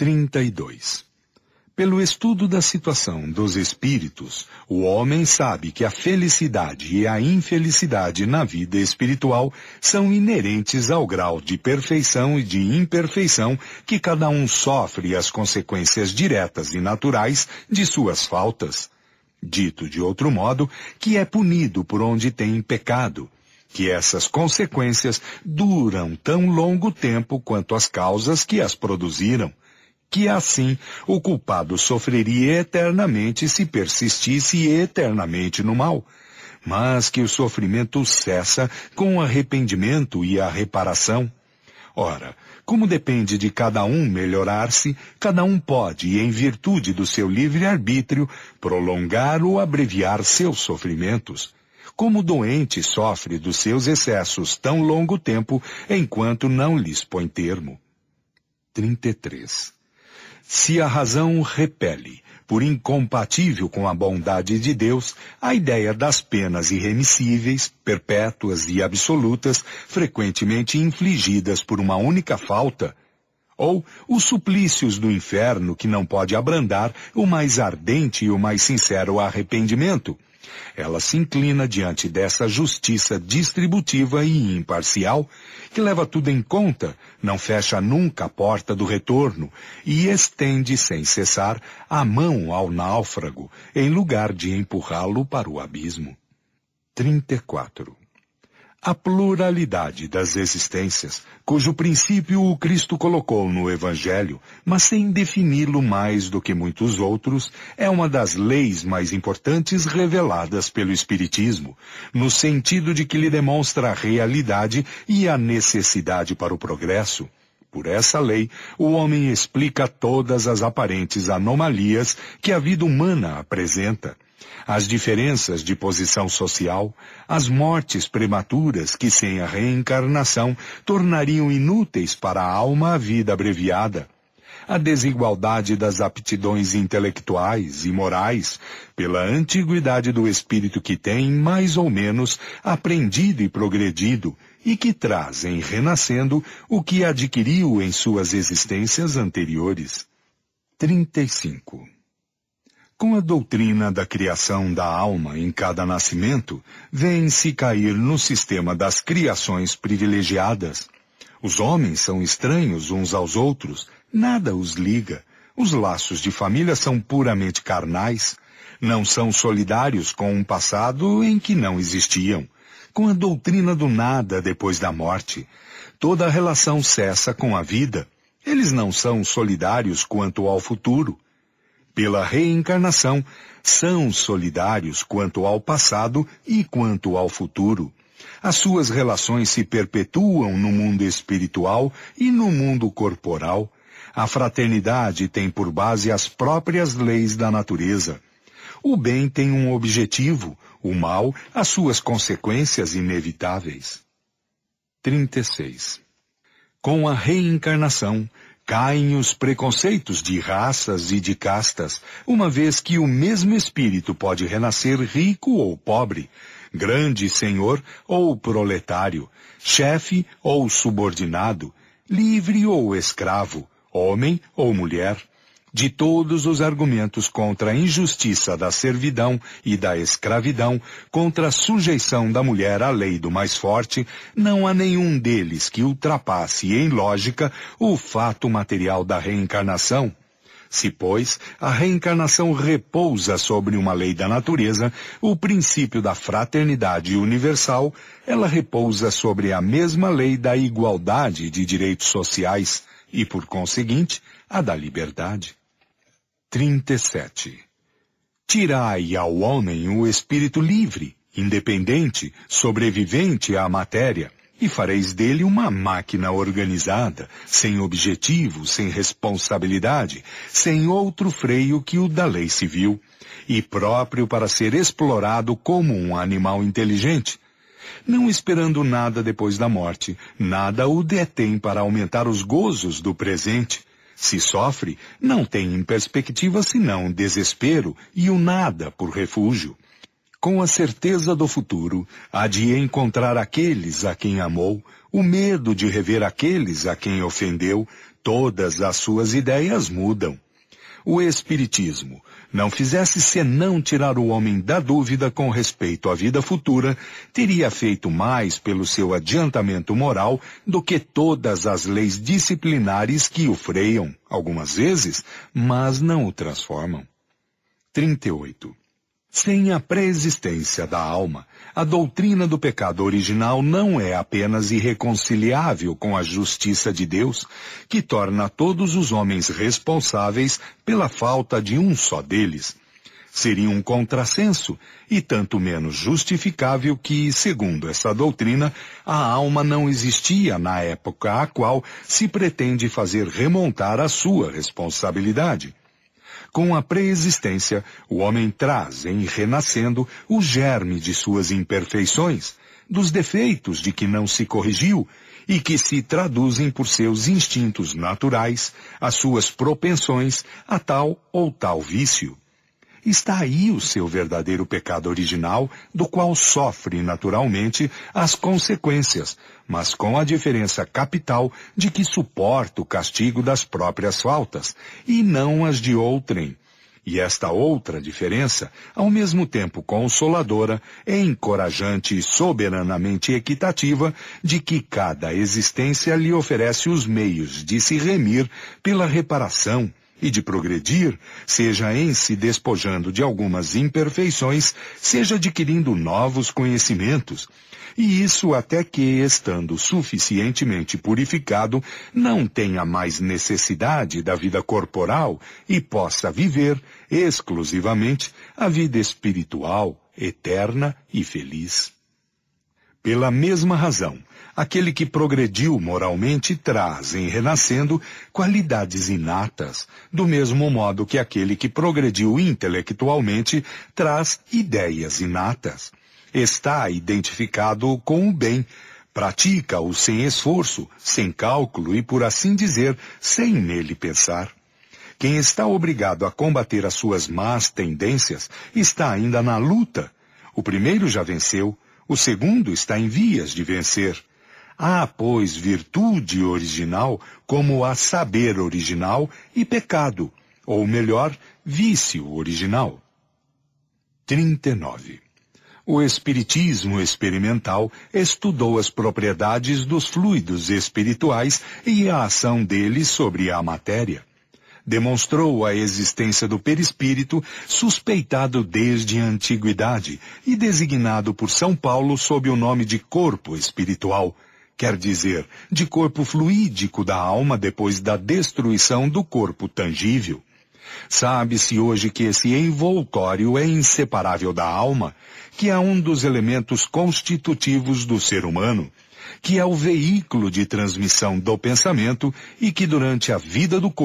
32. Pelo estudo da situação dos espíritos, o homem sabe que a felicidade e a infelicidade na vida espiritual são inerentes ao grau de perfeição e de imperfeição que cada um sofre as consequências diretas e naturais de suas faltas. Dito de outro modo, que é punido por onde tem pecado, que essas consequências duram tão longo tempo quanto as causas que as produziram, que assim o culpado sofreria eternamente se persistisse eternamente no mal, mas que o sofrimento cessa com o arrependimento e a reparação. Ora, como depende de cada um melhorar-se, cada um pode, em virtude do seu livre-arbítrio, prolongar ou abreviar seus sofrimentos. Como o doente sofre dos seus excessos tão longo tempo, enquanto não lhes põe termo. 33. Se a razão repele, por incompatível com a bondade de Deus, a ideia das penas irremissíveis, perpétuas e absolutas, frequentemente infligidas por uma única falta, ou os suplícios do inferno que não pode abrandar o mais ardente e o mais sincero arrependimento, ela se inclina diante dessa justiça distributiva e imparcial, que leva tudo em conta, não fecha nunca a porta do retorno e estende sem cessar a mão ao náufrago, em lugar de empurrá-lo para o abismo. 34. A pluralidade das existências, cujo princípio o Cristo colocou no Evangelho, mas sem defini-lo mais do que muitos outros, é uma das leis mais importantes reveladas pelo Espiritismo, no sentido de que lhe demonstra a realidade e a necessidade para o progresso. Por essa lei, o homem explica todas as aparentes anomalias que a vida humana apresenta. As diferenças de posição social, as mortes prematuras que sem a reencarnação tornariam inúteis para a alma a vida abreviada, a desigualdade das aptidões intelectuais e morais, pela antiguidade do espírito que tem, mais ou menos, aprendido e progredido, e que traz, em renascendo, o que adquiriu em suas existências anteriores. 35. Com a doutrina da criação da alma em cada nascimento, vem-se cair no sistema das criações privilegiadas. Os homens são estranhos uns aos outros, nada os liga. Os laços de família são puramente carnais, não são solidários com um passado em que não existiam. Com a doutrina do nada depois da morte, toda a relação cessa com a vida. Eles não são solidários quanto ao futuro. Pela reencarnação, são solidários quanto ao passado e quanto ao futuro. As suas relações se perpetuam no mundo espiritual e no mundo corporal. A fraternidade tem por base as próprias leis da natureza. O bem tem um objetivo, o mal, as suas consequências inevitáveis. 36. Com a reencarnação, caem os preconceitos de raças e de castas, uma vez que o mesmo espírito pode renascer rico ou pobre, grande senhor ou proletário, chefe ou subordinado, livre ou escravo, homem ou mulher. De todos os argumentos contra a injustiça da servidão e da escravidão, contra a sujeição da mulher à lei do mais forte, não há nenhum deles que ultrapasse em lógica o fato material da reencarnação. Se, pois, a reencarnação repousa sobre uma lei da natureza, o princípio da fraternidade universal, ela repousa sobre a mesma lei da igualdade de direitos sociais e, por conseguinte, a da liberdade. 37. Tirai ao homem o espírito livre, independente, sobrevivente à matéria, e fareis dele uma máquina organizada, sem objetivo, sem responsabilidade, sem outro freio que o da lei civil, e próprio para ser explorado como um animal inteligente. Não esperando nada depois da morte, nada o detém para aumentar os gozos do presente. Se sofre, não tem em perspectiva senão desespero e o nada por refúgio. Com a certeza do futuro, há de encontrar aqueles a quem amou, o medo de rever aqueles a quem ofendeu, todas as suas ideias mudam. O Espiritismo não fizesse senão tirar o homem da dúvida com respeito à vida futura, teria feito mais pelo seu adiantamento moral do que todas as leis disciplinares que o freiam, algumas vezes, mas não o transformam. 38. Sem a pré-existência da alma, a doutrina do pecado original não é apenas irreconciliável com a justiça de Deus, que torna todos os homens responsáveis pela falta de um só deles. Seria um contrassenso e tanto menos justificável que, segundo essa doutrina, a alma não existia na época a qual se pretende fazer remontar a sua responsabilidade. Com a pré-existência, o homem traz, em renascendo, o germe de suas imperfeições, dos defeitos de que não se corrigiu e que se traduzem por seus instintos naturais, as suas propensões a tal ou tal vício. Está aí o seu verdadeiro pecado original, do qual sofre naturalmente as consequências, mas com a diferença capital de que suporta o castigo das próprias faltas, e não as de outrem. E esta outra diferença, ao mesmo tempo consoladora, é encorajante e soberanamente equitativa de que cada existência lhe oferece os meios de se remir pela reparação, e de progredir, seja em se despojando de algumas imperfeições, seja adquirindo novos conhecimentos. E isso até que, estando suficientemente purificado, não tenha mais necessidade da vida corporal e possa viver exclusivamente a vida espiritual, eterna e feliz. Pela mesma razão, aquele que progrediu moralmente traz, em renascendo, qualidades inatas, do mesmo modo que aquele que progrediu intelectualmente traz ideias inatas. Está identificado com o bem, pratica-o sem esforço, sem cálculo e, por assim dizer, sem nele pensar. Quem está obrigado a combater as suas más tendências está ainda na luta. O primeiro já venceu, o segundo está em vias de vencer. Há, pois, virtude original como há saber original e pecado, ou melhor, vício original. 39. O Espiritismo experimental estudou as propriedades dos fluidos espirituais e a ação deles sobre a matéria. Demonstrou a existência do perispírito, suspeitado desde a antiguidade e designado por São Paulo sob o nome de corpo espiritual, quer dizer, de corpo fluídico da alma depois da destruição do corpo tangível. Sabe-se hoje que esse envoltório é inseparável da alma, que é um dos elementos constitutivos do ser humano, que é o veículo de transmissão do pensamento e que durante a vida do corpo